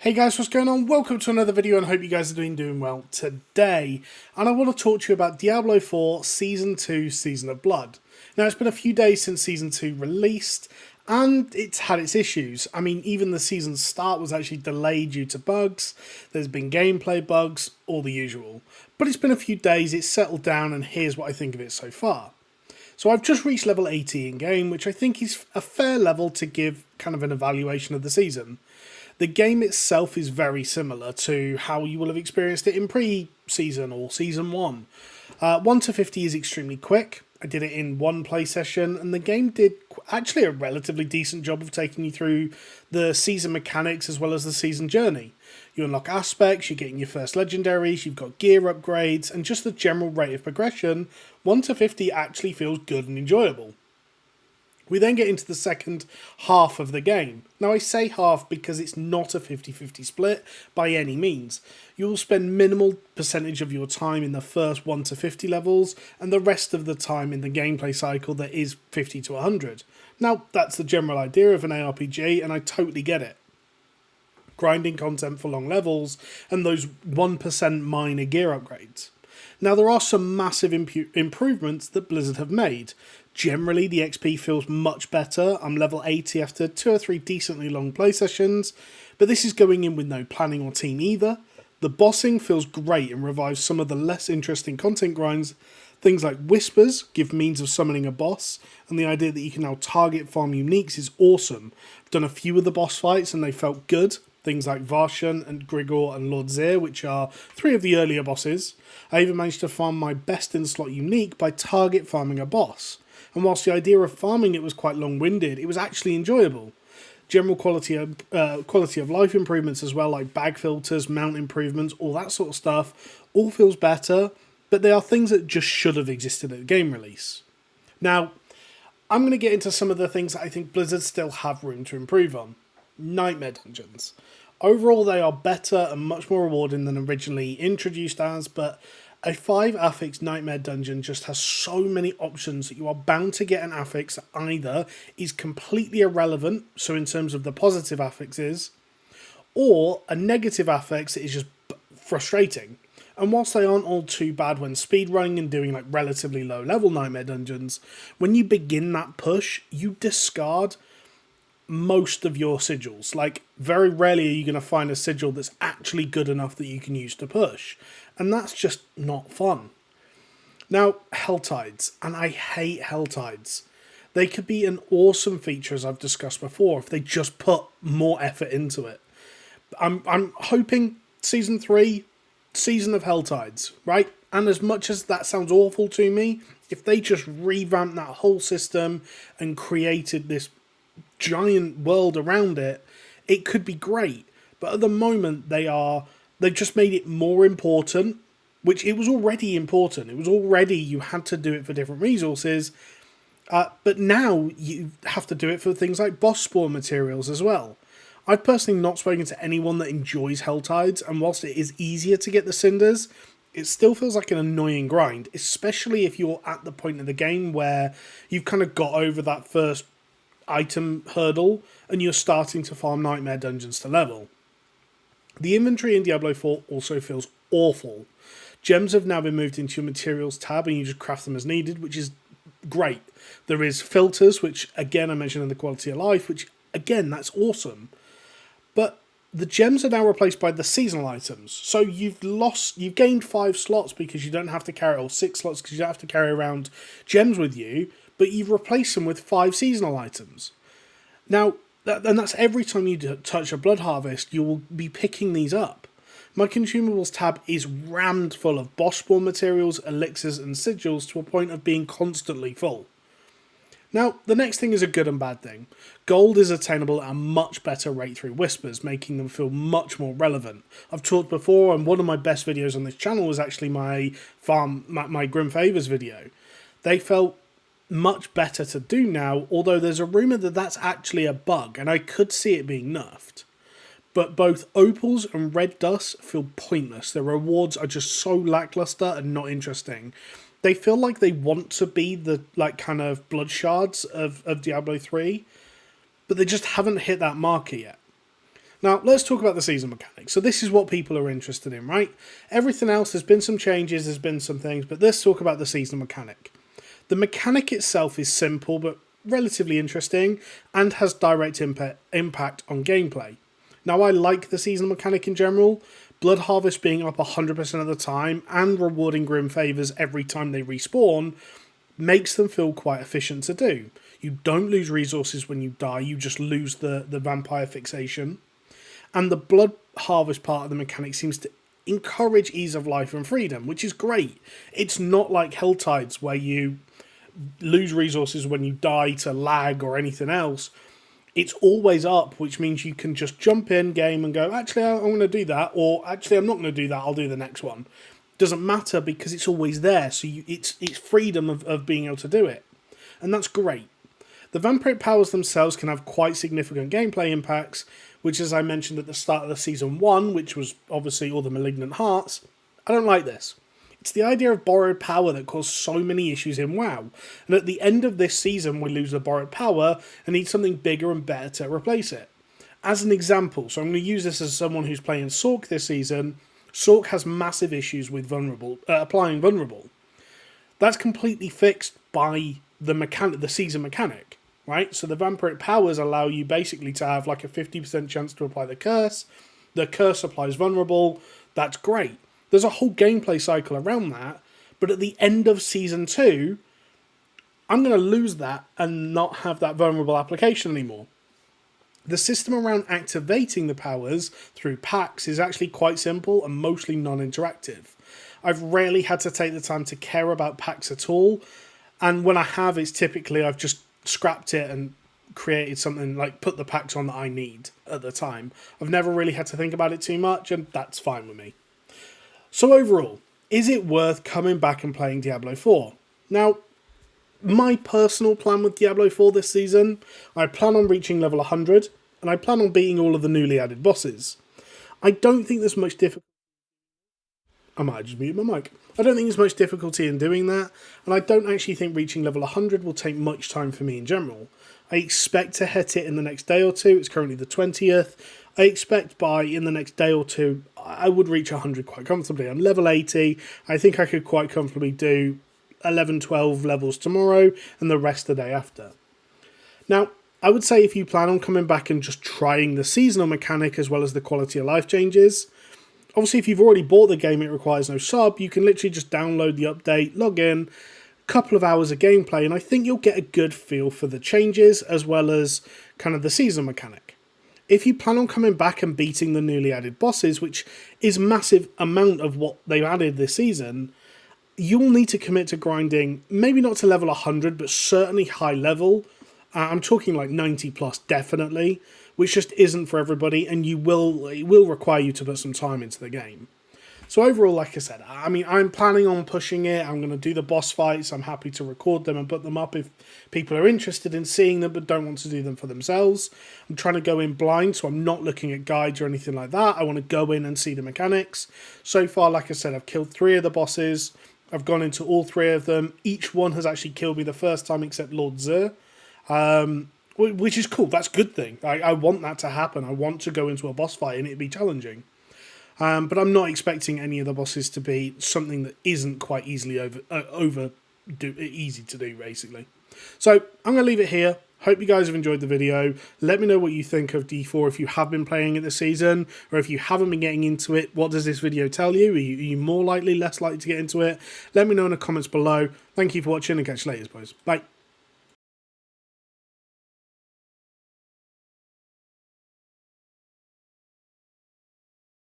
Hey guys, what's going on? Welcome to another video and I hope you guys are doing well today. And I want to talk to you about Diablo 4 Season 2 Season of Blood. Now it's been a few days since Season 2 released and it's had its issues. I mean, even the season start was actually delayed due to bugs. There's been gameplay bugs, all the usual. But it's been a few days, it's settled down, and here's what I think of it so far. So I've just reached level 80 in game, which I think is a fair level to give kind of an evaluation of the season. The game itself is very similar to how you will have experienced it in pre-season or Season 1. 1 to 50 is extremely quick. I did it in one play session, and the game did actually a relatively decent job of taking you through the season mechanics as well as the season journey. You unlock aspects, you're getting your first legendaries, you've got gear upgrades, and just the general rate of progression, 1 to 50 actually feels good and enjoyable. We then get into the second half of the game. Now I say half because it's not a 50-50 split by any means. You will spend minimal percentage of your time in the first 1 to 50 levels and the rest of the time in the gameplay cycle that is 50 to 100. Now that's the general idea of an ARPG and I totally get it. Grinding content for long levels and those 1% minor gear upgrades. Now there are some massive improvements that Blizzard have made. Generally, the XP feels much better. I'm level 80 after 2 or 3 decently long play sessions, but this is going in with no planning or team either. The bossing feels great and revives some of the less interesting content grinds. Things like Whispers give means of summoning a boss, and the idea that you can now target farm uniques is awesome. I've done a few of the boss fights and they felt good. Things like Varshan and Grigor and Lord Zir, which are 3 of the earlier bosses. I even managed to farm my best in slot unique by target farming a boss. And whilst the idea of farming it was quite long-winded, it was actually enjoyable. General quality of life improvements as well, like bag filters, mount improvements, all that sort of stuff, all feels better, but they are things that just should have existed at the game release. Now, I'm going to get into some of the things that I think Blizzard still have room to improve on. Nightmare dungeons. Overall, they are better and much more rewarding than originally introduced as, but a 5 affix Nightmare dungeon just has so many options that you are bound to get an affix that either is completely irrelevant, so in terms of the positive affixes, or a negative affix that is just frustrating. And whilst they aren't all too bad when speedrunning and doing like relatively low level Nightmare dungeons, when you begin that push, you discard most of your sigils. Like, very rarely are you going to find a sigil that's actually good enough that you can use to push. And that's just not fun. Now, Helltides. And I hate Helltides. They could be an awesome feature, as I've discussed before, if they just put more effort into it. I'm hoping Season 3, Season of Helltides, right? And as much as that sounds awful to me, if they just revamped that whole system and created this giant world around it, it could be great. But at the moment they've just made it more important, which it was already important. It was already, you had to do it for different resources, but now you have to do it for things like boss spawn materials as well. I've personally not spoken to anyone that enjoys Helltides, and whilst it is easier to get the cinders, it still feels like an annoying grind, especially if you're at the point of the game where you've kind of got over that first item hurdle and you're starting to farm Nightmare dungeons to level. The inventory in Diablo 4 also feels awful. Gems have now been moved into your materials tab and you just craft them as needed, which is great. There is filters, which again I mentioned in the quality of life, which again, that's awesome. But the gems are now replaced by the seasonal items. So you've gained 5 slots because you don't have to carry, or 6 slots because you don't have to carry around gems with you, but you've replaced them with 5 seasonal items. Now, and that's every time you touch a blood harvest, you will be picking these up. My consumables tab is rammed full of boss spawn materials, elixirs and sigils to a point of being constantly full. Now, the next thing is a good and bad thing. Gold is attainable at a much better rate through Whispers, making them feel much more relevant. I've talked before, and one of my best videos on this channel was actually my Grim Favors video. They felt much better to do now, although there's a rumour that that's actually a bug, and I could see it being nerfed. But both opals and red dust feel pointless. Their rewards are just so lackluster and not interesting. They feel like they want to be the kind of blood shards of Diablo 3, but they just haven't hit that marker yet. Now, let's talk about the season mechanics. So this is what people are interested in, right? Everything else, there's been some changes, there's been some things, but let's talk about the season mechanic. The mechanic itself is simple, but relatively interesting, and has direct impact on gameplay. Now, I like the season mechanic in general. Blood Harvest being up 100% of the time, and rewarding Grim Favors every time they respawn, makes them feel quite efficient to do. You don't lose resources when you die, you just lose the vampire fixation. And the Blood Harvest part of the mechanic seems to encourage ease of life and freedom, which is great. It's not like Helltides where you lose resources when you die to lag or anything else. It's always up, which means you can just jump in game and go, actually, I'm going to do that, or actually, I'm not going to do that, I'll do the next one. Doesn't matter because it's always there, so it's freedom of being able to do it. And that's great. The vampiric powers themselves can have quite significant gameplay impacts, which, as I mentioned at the start of the Season 1, which was obviously all the Malignant Hearts, I don't like this. It's the idea of borrowed power that caused so many issues in WoW. And at the end of this season, we lose the borrowed power and need something bigger and better to replace it. As an example, so I'm going to use this as someone who's playing Sorc this season. Sorc has massive issues with applying vulnerable. That's completely fixed by the season mechanic, right? So the vampiric powers allow you basically to have like a 50% chance to apply the curse. The curse applies vulnerable. That's great. There's a whole gameplay cycle around that, but at the end of Season 2, I'm going to lose that and not have that vulnerable application anymore. The system around activating the powers through packs is actually quite simple and mostly non-interactive. I've rarely had to take the time to care about packs at all, and when I have, it's typically I've just scrapped it and created something like put the packs on that I need at the time. I've never really had to think about it too much, and that's fine with me. So overall, is it worth coming back and playing Diablo 4? Now, my personal plan with Diablo 4 this season, I plan on reaching level 100, and I plan on beating all of the newly added bosses. I don't think there's much difficulty. I might just mute my mic. I don't think there's much difficulty in doing that, and I don't actually think reaching level 100 will take much time for me in general. I expect to hit it in the next day or two. It's currently the 20th. I expect in the next day or two, I would reach 100 quite comfortably. I'm level 80. I think I could quite comfortably do 11, 12 levels tomorrow and the rest the day after. Now, I would say if you plan on coming back and just trying the seasonal mechanic as well as the quality of life changes, obviously if you've already bought the game, it requires no sub. You can literally just download the update, log in, couple of hours of gameplay, and I think you'll get a good feel for the changes as well as kind of the season mechanic. If you plan on coming back and beating the newly added bosses, which is a massive amount of what they've added this season, you'll need to commit to grinding, maybe not to level 100, but certainly high level. I'm talking like 90 plus definitely, which just isn't for everybody, and it will require you to put some time into the game. So overall, like I said, I mean, I'm planning on pushing it. I'm going to do the boss fights. I'm happy to record them and put them up if people are interested in seeing them but don't want to do them for themselves. I'm trying to go in blind, so I'm not looking at guides or anything like that. I want to go in and see the mechanics. So far, like I said, I've killed 3 of the bosses. I've gone into all 3 of them. Each one has actually killed me the first time except Lord Zur, which is cool. That's a good thing. I want that to happen. I want to go into a boss fight and it be challenging. But I'm not expecting any of the bosses to be something that isn't quite easy to do, basically. So I'm going to leave it here. Hope you guys have enjoyed the video. Let me know what you think of D4 if you have been playing it this season, or if you haven't been getting into it. What does this video tell you? Are you more likely, less likely to get into it? Let me know in the comments below. Thank you for watching and catch you later, boys. Bye.